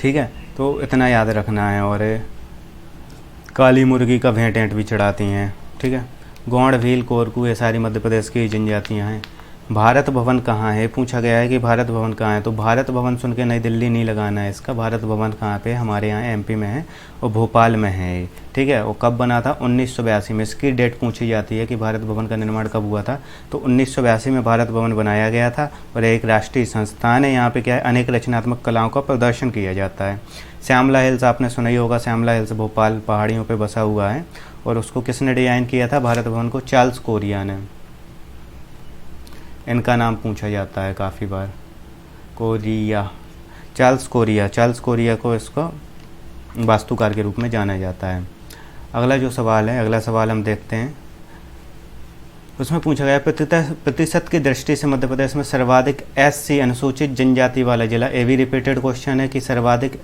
ठीक है। तो इतना याद रखना है। और काली मुर्गी का भेंट भी चढ़ाती हैं, ठीक है। गौड़, भील, कोरकू, ये सारी मध्य प्रदेश की जनजातियाँ हैं। भारत भवन कहाँ है? पूछा गया है कि भारत भवन कहाँ है। तो भारत भवन सुन के नई दिल्ली नहीं लगाना है इसका। भारत भवन कहाँ पे? हमारे यहाँ MP में है और भोपाल में है, ठीक है। और कब बना था? 1982 में। इसकी डेट पूछी जाती है कि भारत भवन का निर्माण कब हुआ था, तो 1982 में भारत भवन बनाया गया था। और एक राष्ट्रीय संस्थान है। यहाँ पे क्या है? अनेक रचनात्मक कलाओं का प्रदर्शन किया जाता है। श्यामला हिल्स आपने सुना ही होगा। श्यामला हिल्स भोपाल पहाड़ियों पे बसा हुआ है। और उसको किसने डिज़ाइन किया था? भारत भवन को चार्ल्स कोरिया ने। इनका नाम पूछा जाता है काफ़ी बार, कोरिया, चार्ल्स कोरिया। चार्ल्स कोरिया को इसको वास्तुकार के रूप में जाना जाता है। अगला जो सवाल है, अगला सवाल हम देखते हैं। उसमें पूछा गया प्रतिशत की दृष्टि से मध्य प्रदेश में सर्वाधिक SC अनुसूचित जनजाति वाला जिला। ये भी रिपीटेड क्वेश्चन है कि सर्वाधिक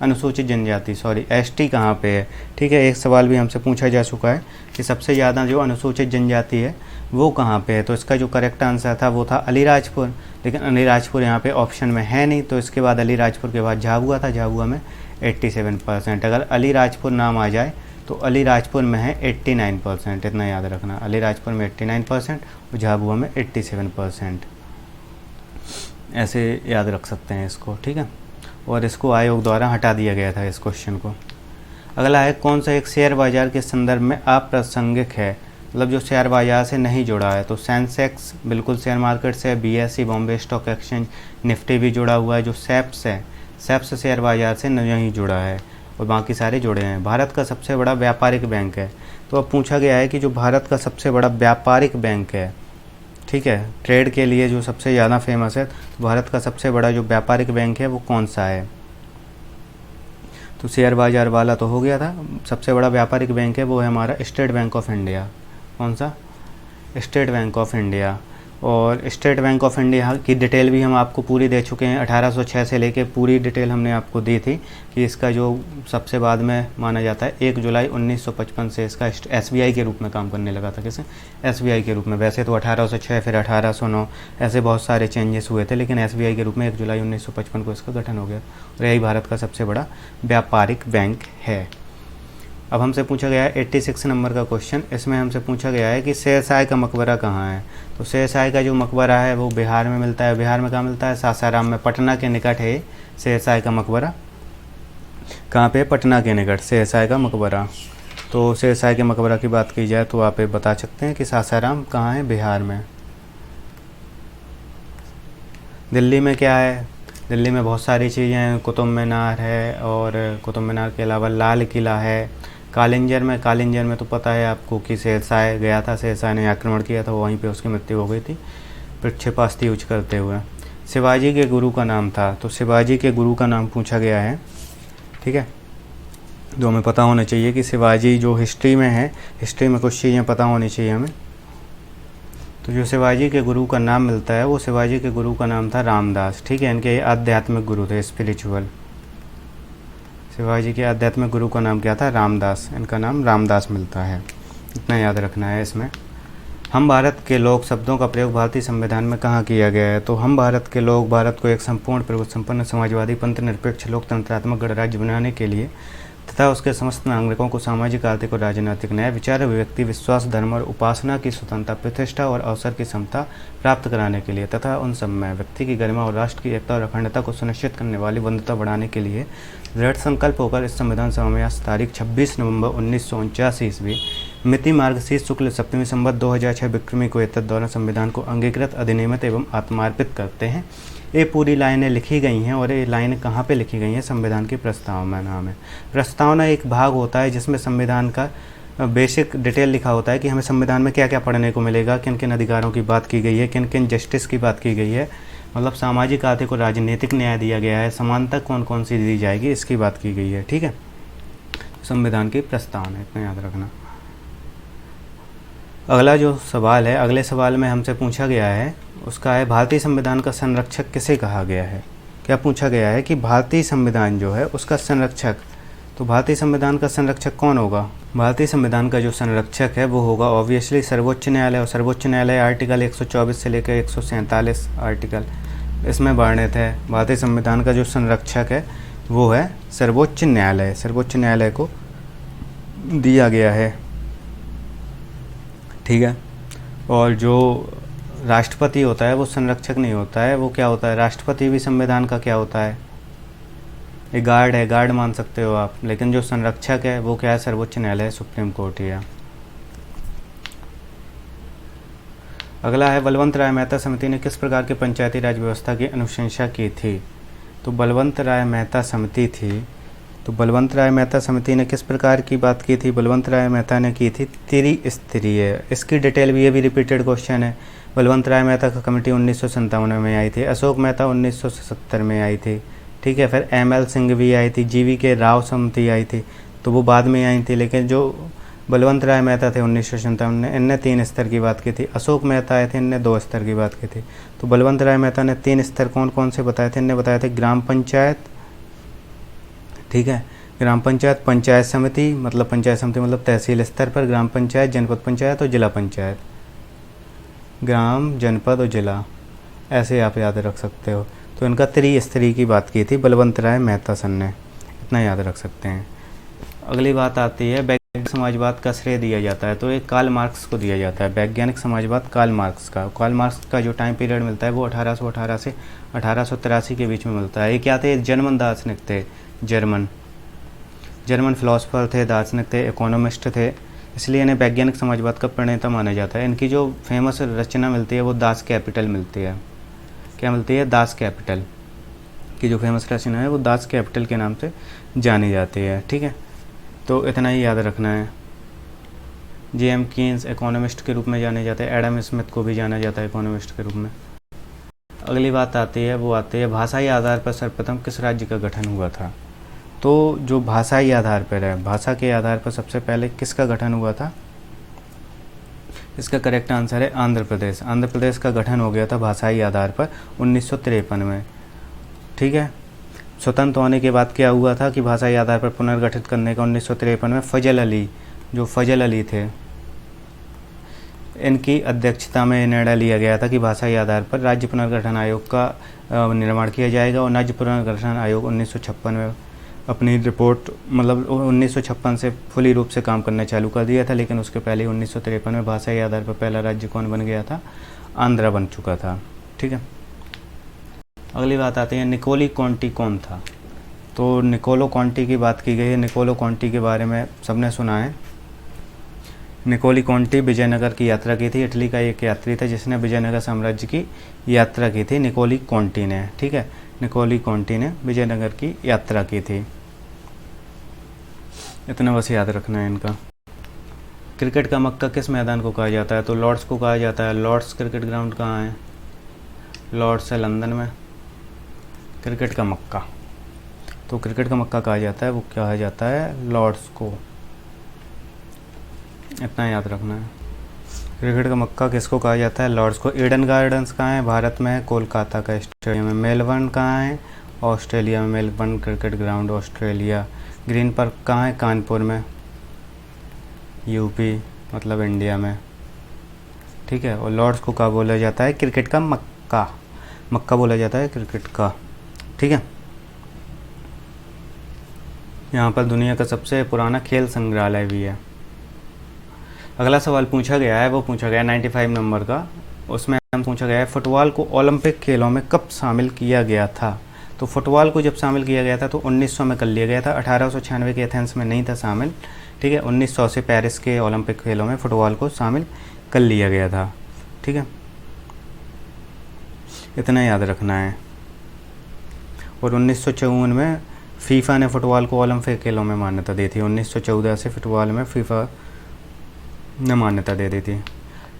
अनुसूचित जनजाति ST कहाँ पे है, ठीक है। एक सवाल भी हमसे पूछा जा चुका है कि सबसे ज़्यादा जो अनुसूचित जनजाति है वो कहाँ पे है। तो इसका जो करेक्ट आंसर था वो था अलीराजपुर। लेकिन अलीराजपुर यहाँ पे ऑप्शन में है नहीं, तो इसके बाद अलीराजपुर के बाद झाबुआ था। झाबुआ में 87%। अगर अलीराजपुर नाम आ जाए तो अलीराजपुर में है 89%, इतना याद रखना। अलीराजपुर में 89% और झाबुआ में 87%, ऐसे याद रख सकते हैं इसको, ठीक है। और इसको आयोग द्वारा हटा दिया गया था इस क्वेश्चन को। अगला है कौन सा एक शेयर बाजार के संदर्भ में अप्रासंगिक है, मतलब जो शेयर बाजार से नहीं जुड़ा है। तो सेंसेक्स बिल्कुल शेयर मार्केट से, BSE Bombay stock exchange, Nifty भी जुड़ा हुआ है। जो सेप्स है, सेप्स शेयर बाजार से नहीं जुड़ा है और बाकी सारे जुड़े हैं। भारत का सबसे बड़ा व्यापारिक बैंक है। तो अब पूछा गया है कि जो भारत का सबसे बड़ा व्यापारिक बैंक है, ठीक है, ट्रेड के लिए जो सबसे ज़्यादा फेमस है, तो भारत का सबसे बड़ा जो व्यापारिक बैंक है वो कौन सा है। तो शेयर बाजार वाला तो हो गया था। सबसे बड़ा व्यापारिक बैंक है वो है हमारा स्टेट बैंक ऑफ इंडिया। कौन सा? State bank of India. और स्टेट बैंक ऑफ इंडिया की डिटेल भी हम आपको पूरी दे चुके हैं। 1806 से लेके पूरी डिटेल हमने आपको दी थी कि इसका जो सबसे बाद में माना जाता है 1 जुलाई 1955 से इसका एसबीआई के रूप में काम करने लगा था। किसे? एसबीआई के रूप में। वैसे तो 1806 फिर 1809 ऐसे बहुत सारे चेंजेस हुए थे, लेकिन एसबीआई के रूप में 1 जुलाई 1955 को इसका गठन हो गया और यही भारत का सबसे बड़ा व्यापारिक बैंक है। अब हमसे पूछा गया है 86 नंबर का क्वेश्चन। इसमें हमसे पूछा गया है कि शेरशाह का मकबरा कहाँ है। तो शेरशाह का जो मकबरा है वो बिहार में मिलता है। बिहार में कहाँ मिलता है? सासाराम में, पटना के निकट है शेरशाह का मकबरा। कहाँ पे? पटना के निकट शेरशाह का मकबरा। तो शेरशाह के मकबरा की बात की जाए तो आप ये बता सकते हैं कि सासाराम कहाँ है? बिहार में। दिल्ली में क्या है? दिल्ली में बहुत सारी चीज़ें हैं। कुतुब मीनार है और कुतुब मीनार के अलावा लाल किला है। कालिंजर में तो पता है आपको कि शेरशाह गया था, शेरशाह ने आक्रमण किया था, वहीं पे उसकी मृत्यु हो गई थी प्रक्षेपास्त्र यूज करते हुए। शिवाजी के गुरु का नाम था, तो शिवाजी के गुरु का नाम पूछा गया है। ठीक है, जो हमें पता होना चाहिए कि शिवाजी जो हिस्ट्री में है, हिस्ट्री में कुछ चीज़ें पता होनी चाहिए हमें। तो जो शिवाजी के गुरु का नाम मिलता है वो शिवाजी के गुरु का नाम था रामदास। ठीक है, इनके आध्यात्मिक गुरु थे, स्पिरिचुअल। शिवाजी के आध्यात्मिक गुरु का नाम क्या था? रामदास। इनका नाम रामदास मिलता है, इतना याद रखना है इसमें। हम भारत के लोग शब्दों का प्रयोग भारतीय संविधान में कहाँ किया गया है? तो हम भारत के लोग भारत को एक संपूर्ण प्रभुत्व संपन्न समाजवादी पंथ निरपेक्ष लोकतंत्रात्मक गणराज्य बनाने के लिए तथा उसके समस्त नागरिकों को सामाजिक, आर्थिक और राजनीतिक न्याय, विचार, अभिव्यक्ति, विश्वास, धर्म और उपासना की स्वतंत्रता, प्रतिष्ठा और अवसर की समता प्राप्त कराने के लिए तथा उन सब में व्यक्ति की गरिमा और राष्ट्र की एकता और अखंडता को सुनिश्चित करने वाली बंधुता बढ़ाने के लिए दृढ़ संकल्प होकर इस संविधान सभा में आज तारीख 26 नवंबर 1949 ईस्वी मिति मार्गशीर्ष शुक्ल सप्तमी संवत 2006 विक्रमी को एतद द्वारा संविधान को अंगीकृत, अधिनियमित एवं आत्मार्पित करते हैं। ये पूरी लाइनें लिखी गई हैं और ये लाइनें कहाँ पे लिखी गई हैं? संविधान की प्रस्तावना नाम है। प्रस्तावना एक भाग होता है जिसमें संविधान का बेसिक डिटेल लिखा होता है कि हमें संविधान में क्या क्या पढ़ने को मिलेगा, किन किन अधिकारों की बात की गई है, किन किन जस्टिस की बात की गई है, मतलब सामाजिक, आर्थिक और राजनीतिक न्याय दिया गया है, समानता कौन कौन सी दी जाएगी, इसकी बात की गई है। ठीक है, संविधान की प्रस्तावना, इतना याद रखना। अगला जो सवाल है, अगले सवाल में हमसे पूछा गया है उसका है भारतीय संविधान का संरक्षक किसे कहा गया है। क्या पूछा गया है कि भारतीय संविधान जो है उसका संरक्षक, तो भारतीय संविधान का संरक्षक कौन होगा? भारतीय संविधान का जो संरक्षक है वो होगा ऑब्वियसली सर्वोच्च न्यायालय। और सर्वोच्च न्यायालय आर्टिकल 124 से लेकर 147 आर्टिकल इसमें वर्णित है। भारतीय संविधान का जो संरक्षक है वो है सर्वोच्च न्यायालय। सर्वोच्च न्यायालय को दिया गया है। ठीक है, और जो राष्ट्रपति होता है वो संरक्षक नहीं होता है, वो क्या होता है? राष्ट्रपति भी संविधान का क्या होता है? एक गार्ड है, गार्ड मान सकते हो आप, लेकिन जो संरक्षक है वो क्या है? सर्वोच्च न्यायालय, सुप्रीम कोर्ट है। अगला है बलवंत राय मेहता समिति ने किस प्रकार की पंचायती राज व्यवस्था की अनुशंसा की थी? तो बलवंत राय मेहता समिति थी, तो बलवंत राय मेहता समिति ने किस प्रकार की बात की थी? बलवंत राय मेहता ने की थी त्रिस्तरीय। इसकी डिटेल भी, ये भी रिपीटेड क्वेश्चन है। बलवंत राय मेहता का कमेटी 1957 में आई थी, अशोक मेहता 1977 में आई थी। ठीक है, फिर ML सिंह भी आई थी, GV के राव समिति आई थी, तो वो बाद में आई थी, लेकिन जो बलवंत राय मेहता थे 1957 में, इनने 3 स्तर की बात की थी। अशोक मेहता आए थे, इनने 2 स्तर की बात की थी। तो बलवंत राय मेहता ने 3 स्तर कौन कौन से बताए थे? इनने बताए थे ग्राम पंचायत, ठीक है, ग्राम पंचायत, पंचायत समिति मतलब तहसील स्तर पर, ग्राम पंचायत, जनपद पंचायत और जिला पंचायत। ग्राम, जनपद और जिला, ऐसे आप याद रख सकते हो। तो इनका त्रिस्तरीय की बात की थी बलवंत राय मेहता सन ने, इतना याद रख सकते हैं। अगली बात आती है वैज्ञानिक समाजवाद का श्रेय दिया जाता है, तो एक कार्ल मार्क्स को दिया जाता है। वैज्ञानिक समाजवाद कार्ल मार्क्स का। कार्ल मार्क्स का जो टाइम पीरियड मिलता है वो 1818 से 1883 के बीच में मिलता है। ये क्या थे? जर्मन दार्शनिक थे, जर्मन फिलोसफर थे, दार्शनिक थे, इकोनॉमिस्ट थे, इसलिए इन्हें वैज्ञानिक समाजवाद का प्रणेता माना जाता है। इनकी जो फेमस रचना मिलती है वो दास कैपिटल मिलती है। क्या मिलती है? दास कैपिटल की जो फेमस रचना है वो दास कैपिटल के नाम से जानी जाती है। ठीक है, तो इतना ही याद रखना है। J.M. कीन्स इकोनॉमिस्ट के रूप में जाने जाते हैं, एडम स्मिथ को भी जाना जाता है इकोनॉमिस्ट के रूप में। अगली बात आती है, वो आती है भाषाई आधार पर सर्वप्रथम किस राज्य का गठन हुआ था? तो जो भाषाई आधार पर है, भाषा के आधार पर सबसे पहले किसका गठन हुआ था? इसका करेक्ट आंसर है आंध्र प्रदेश। आंध्र प्रदेश का गठन हो गया था भाषाई आधार पर 1953 में। ठीक है, स्वतंत्र होने के बाद क्या हुआ था कि भाषाई आधार पर पुनर्गठित करने का 1953 में फजल अली, जो फजल अली थे, इनकी अध्यक्षता में निर्णय लिया गया था कि भाषाई आधार पर राज्य पुनर्गठन आयोग का निर्माण किया जाएगा। और राज्य पुनर्गठन आयोग 1956 में अपनी रिपोर्ट मतलब 1956 से फुली रूप से काम करना चालू कर दिया था, लेकिन उसके पहले 1953 में भाषाई आधार पर पहला राज्य कौन बन गया था? आंध्र बन चुका था। ठीक है, अगली बात आती है निकोलो कॉन्टी कौन था? तो निकोलो कॉन्टी की बात की गई है। निकोलो कॉन्टी के बारे में सबने सुना है। निकोलो कॉन्टी विजयनगर की यात्रा की थी। इटली का एक यात्री था जिसने विजयनगर साम्राज्य की यात्रा की थी, निकोलो कॉन्टी ने। ठीक है, निकोलो कॉन्टी ने विजयनगर की यात्रा की थी। इतना बस याद रखना है इनका। क्रिकेट का मक्का किस मैदान को कहा जाता है? तो लॉर्ड्स को कहा जाता है। लॉर्ड्स क्रिकेट ग्राउंड कहाँ है? लॉर्ड्स है लंदन में। क्रिकेट का मक्का, तो क्रिकेट का मक्का कहा जाता है, वो कहा जाता है लॉर्ड्स को। इतना याद रखना है। क्रिकेट का मक्का किसको कहा जाता है? लॉर्ड्स को। ईडन गार्डन्स कहाँ है? भारत में है, कोलकाता का स्टेडियम में। मेलबर्न कहाँ है? ऑस्ट्रेलिया में, Melbourne cricket ground Australia. Green park कहाँ है? कानपुर में, यूपी मतलब इंडिया में। ठीक है, और लॉर्ड्स को क्या बोला जाता है? क्रिकेट का मक्का। मक्का बोला जाता है क्रिकेट का। ठीक है, यहाँ पर दुनिया का सबसे पुराना खेल संग्रहालय भी है। अगला सवाल पूछा गया है, वो पूछा गया 95 नंबर का। उसमें हम पूछा गया है फुटबॉल को ओलंपिक खेलों में कब शामिल किया गया था? तो फुटबॉल को जब शामिल किया गया था तो 1900 में कर लिया गया था। 1896 के एथेंस में नहीं था शामिल। ठीक है, 1900 से पेरिस के ओलंपिक खेलों में फुटबॉल को शामिल कर लिया गया था। ठीक है, इतना याद रखना है। और 1954 में फीफा ने फुटबॉल को ओलंपिक खेलों में मान्यता दी थी। 1914 से फुटबॉल में फीफा ने मान्यता दे दी थी।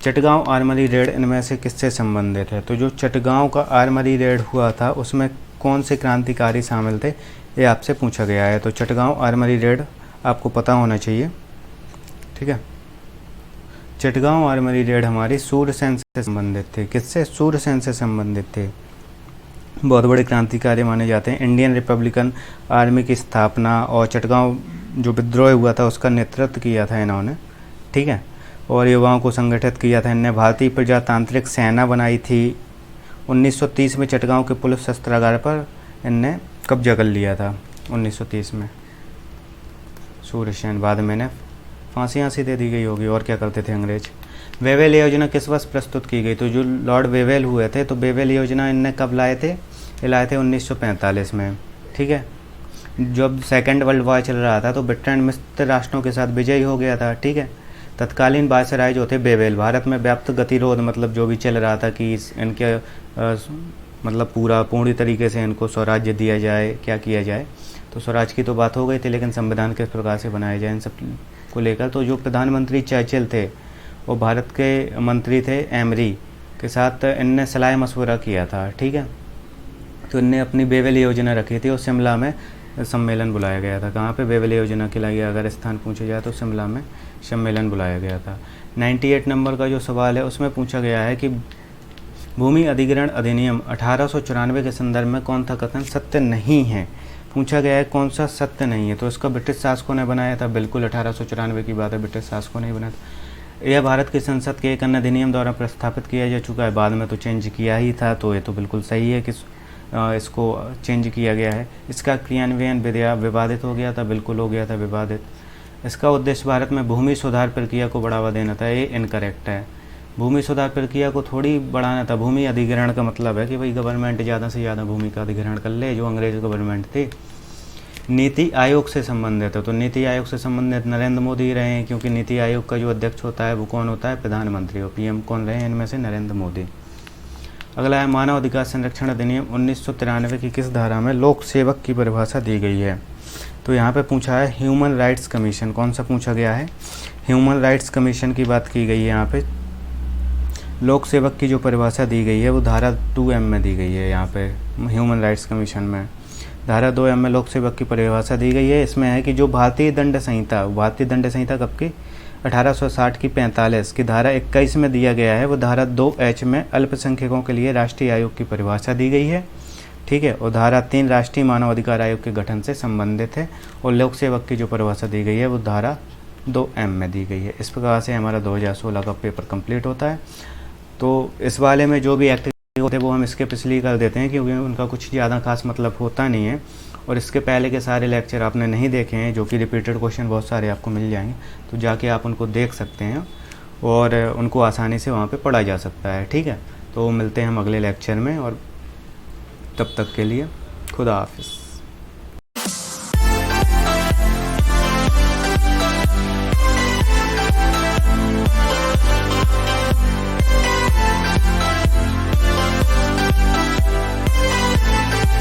चटगांव आर्मरी रेड इनमें से किससे संबंधित है? तो जो चटगांव का आर्मरी रेड हुआ था उसमें कौन से क्रांतिकारी शामिल थे, ये आपसे पूछा गया है। तो चटगांव आर्मरी रेड आपको पता होना चाहिए। ठीक है, चटगांव आर्मरी रेड हमारी सूर्यसेन से संबंधित थे। किससे? सूर्यसेन से संबंधित थे। बहुत बड़े क्रांतिकारी माने जाते हैं। इंडियन रिपब्लिकन आर्मी की स्थापना और चटगांव जो विद्रोह हुआ था उसका नेतृत्व किया था इन्होंने। ठीक है, और युवाओं को संगठित किया था इनने। भारतीय प्रजातांत्रिक सेना बनाई थी। 1930 में चटगांव के पुलिस शस्त्रागार पर इनने कब्जा कर लिया था 1930 में। सूर्यसेन, बाद में इन्हें फांसी दे दी गई होगी। और क्या करते थे अंग्रेज? वेवेल योजना किस वर्ष प्रस्तुत की गई? तो जो लॉर्ड वेवेल हुए थे तो वेवेल योजना इनने कब लाए थे? ये लाए थे 1945 में। ठीक है, जब सेकेंड वर्ल्ड वॉर चल रहा था तो ब्रिटेन मित्र राष्ट्रों के साथ विजयी हो गया था। ठीक है, तत्कालीन वायसराय जो थे वेवेल, भारत में व्याप्त गतिरोध मतलब जो भी चल रहा था कि इनके मतलब पूरी तरीके से इनको स्वराज्य दिया जाए, क्या किया जाए। तो स्वराज की तो बात हो गई थी, लेकिन संविधान किस प्रकार से बनाया जाए इन सब को लेकर। तो जो प्रधानमंत्री चर्चिल थे वो भारत के मंत्री थे एमरी के साथ इनने सलाह मशवरा किया था। ठीक है, तो इनने अपनी वेवेल योजना रखी थी और शिमला में सम्मेलन बुलाया गया था। कहाँ पे? वेवेल योजना के लिए अगर स्थान पूछा जाए तो शिमला में सम्मेलन बुलाया गया था। 98 नंबर का जो सवाल है उसमें पूछा गया है कि भूमि अधिग्रहण अधिनियम 1894 के संदर्भ में कौन सा कथन सत्य नहीं है? पूछा गया है कौन सा सत्य नहीं है। तो इसका ब्रिटिश शासकों ने बनाया था। बिल्कुल 1894 की बात है, ब्रिटिश शासकों ने बनाया था। यह भारत की संसद के एक अन्य अधिनियम द्वारा प्रस्तावित किया जा चुका है। बाद में तो चेंज किया ही था, तो ये तो बिल्कुल सही है कि इसको चेंज किया गया है। इसका क्रियान्वयन विवादित हो गया था, बिल्कुल हो गया था विवादित। इसका उद्देश्य भारत में भूमि सुधार प्रक्रिया को बढ़ावा देना था, ये इनकरेक्ट है। भूमि सुधार प्रक्रिया को थोड़ी बढ़ाना था। भूमि अधिग्रहण का मतलब है कि भाई गवर्नमेंट ज़्यादा से ज़्यादा भूमि का अधिग्रहण कर ले, जो अंग्रेज गवर्नमेंट थी। नीति आयोग से संबंधित है, तो नीति आयोग से संबंधित नरेंद्र मोदी रहे हैं, क्योंकि नीति आयोग का जो अध्यक्ष होता है वो कौन होता है? प्रधानमंत्री। और पीएम कौन रहे हैं इनमें से? नरेंद्र मोदी। अगला है मानव अधिकार संरक्षण अधिनियम 1993 की किस धारा में लोक सेवक की परिभाषा दी गई है? तो यहाँ पे पूछा है ह्यूमन राइट्स कमीशन। कौन सा पूछा गया है? ह्यूमन राइट्स कमीशन की बात की गई है। यहाँ पे लोक सेवक की जो परिभाषा दी गई है वो धारा 2M में दी गई है। यहाँ पे ह्यूमन राइट्स कमीशन में धारा 2M में लोक सेवक की परिभाषा दी गई है। इसमें है कि जो भारतीय दंड संहिता कब की? 1860 की 45 की धारा 21 में दिया गया है, वो धारा 2H में अल्पसंख्यकों के लिए राष्ट्रीय आयोग की परिभाषा दी गई है। ठीक है, और धारा 3 राष्ट्रीय मानव अधिकार आयोग के गठन से संबंधित है, और लोक सेवक की जो परिभाषा दी गई है वो धारा 2M में दी गई है। इस प्रकार से हमारा 2016 का पेपर कंप्लीट होता है। तो इस वाले में जो भी एक्टिविटी होते हैं वो हम स्किप इसलिए कर देते हैं क्योंकि उनका कुछ ज़्यादा खास मतलब होता नहीं है, और इसके पहले के सारे लेक्चर आपने नहीं देखे हैं, जो कि रिपीटेड क्वेश्चन बहुत सारे आपको मिल जाएंगे, तो जाके आप उनको देख सकते हैं और उनको आसानी से वहाँ पे पढ़ा जा सकता है। ठीक है, तो मिलते हैं हम अगले लेक्चर में, और तब तक के लिए खुदा हाफिज़।